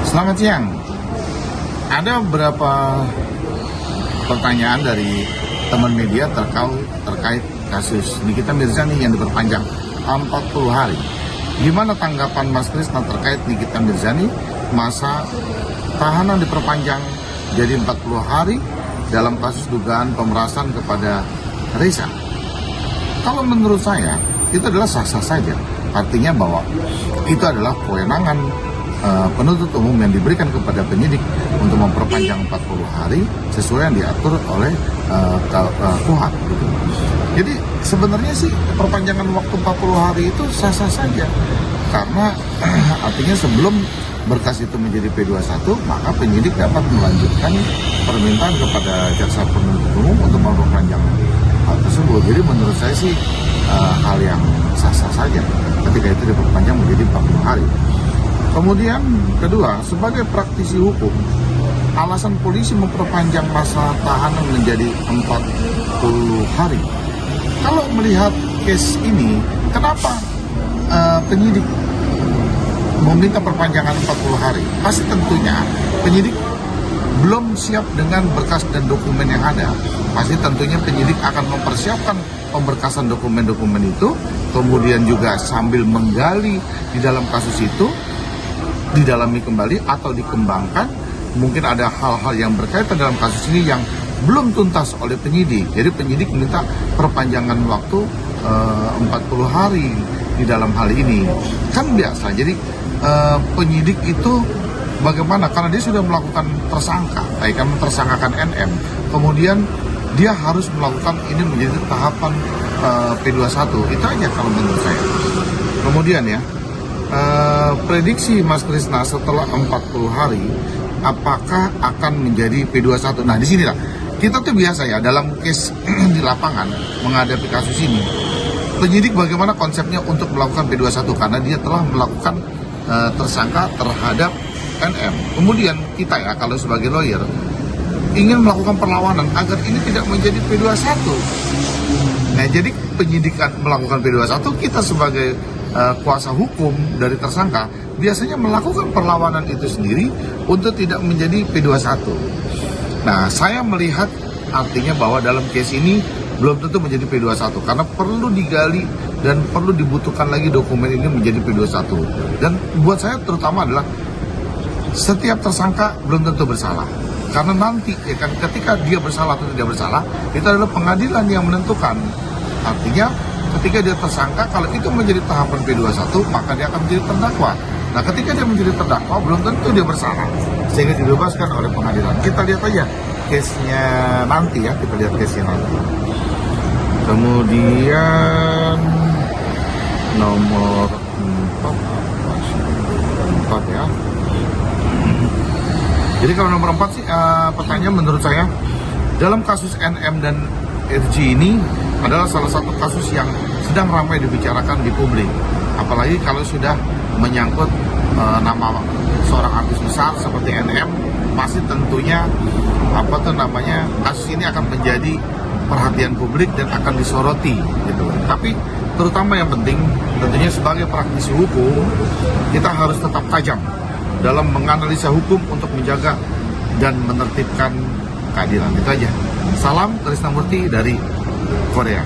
Selamat siang. Ada beberapa pertanyaan dari teman media terkait kasus Nikita Mirzani yang diperpanjang 40 hari. Gimana tanggapan Mas Krisna terkait Nikita Mirzani masa tahanan diperpanjang jadi 40 hari dalam kasus dugaan pemerasan kepada Reza? Kalau menurut saya itu adalah sah-sah saja. Artinya bahwa itu adalah kewenangan penuntut umum yang diberikan kepada penyidik untuk memperpanjang 40 hari sesuai yang diatur oleh KUHP. Jadi sebenarnya sih perpanjangan waktu 40 hari itu sah-sah saja. Karena artinya sebelum berkas itu menjadi P21, maka penyidik dapat melanjutkan permintaan kepada jaksa penuntut umum untuk memperpanjang hal tersebut. Jadi menurut saya sih hal yang sah-sah saja ketika itu diperpanjang menjadi 40 hari. Kemudian kedua, sebagai praktisi hukum, alasan polisi memperpanjang masa tahanan menjadi 40 hari. Kalau melihat case ini, kenapa penyidik meminta perpanjangan 40 hari? Pasti tentunya penyidik belum siap dengan berkas dan dokumen yang ada. Pasti tentunya penyidik akan mempersiapkan pemberkasan dokumen-dokumen itu, kemudian juga sambil menggali di dalam kasus itu, didalami kembali atau dikembangkan. Mungkin ada hal-hal yang berkaitan dalam kasus ini yang belum tuntas oleh penyidik. Jadi penyidik minta perpanjangan waktu 40 hari di dalam hal ini. Kan biasa. Jadi penyidik itu bagaimana? Karena dia sudah melakukan tersangka, kan mentersangkakan NM. Kemudian dia harus melakukan ini menjadi tahapan P21. Itu aja kalau menurut saya. Kemudian ya, prediksi Mas Krisna setelah 40 hari apakah akan menjadi P21? Nah, disinilah kita tuh biasa ya dalam case di lapangan menghadapi kasus ini. Penyidik bagaimana konsepnya untuk melakukan P21 karena dia telah melakukan tersangka terhadap NM. Kemudian kita ya kalau sebagai lawyer ingin melakukan perlawanan agar ini tidak menjadi P21. Nah, jadi penyidikan melakukan P21, kita sebagai kuasa hukum dari tersangka biasanya melakukan perlawanan itu sendiri untuk tidak menjadi P21. Nah, saya melihat artinya bahwa dalam case ini belum tentu menjadi P21 karena perlu digali dan perlu dibutuhkan lagi dokumen ini menjadi P21. Dan buat saya terutama adalah setiap tersangka belum tentu bersalah. Karena nanti ya kan ketika dia bersalah atau tidak bersalah itu adalah pengadilan yang menentukan. Artinya ketika dia tersangka, kalau itu menjadi tahapan P21, maka dia akan menjadi terdakwa. Nah, ketika dia menjadi terdakwa, belum tentu dia bersalah, sehingga dibebaskan oleh pengadilan. Kita lihat aja case-nya nanti ya, kita lihat case-nya nanti. Kemudian nomor 4 ya. Jadi kalau nomor 4 sih, pertanyaan menurut saya, dalam kasus NM dan RG ini adalah salah satu kasus yang sedang ramai dibicarakan di publik. Apalagi kalau sudah menyangkut nama seorang artis besar seperti NM, pasti tentunya kasus ini akan menjadi perhatian publik dan akan disoroti gitu. Tapi terutama yang penting tentunya sebagai praktisi hukum kita harus tetap tajam dalam menganalisa hukum untuk menjaga dan menertibkan keadilan. Itu aja. Salam Krisnamurti dari Korea.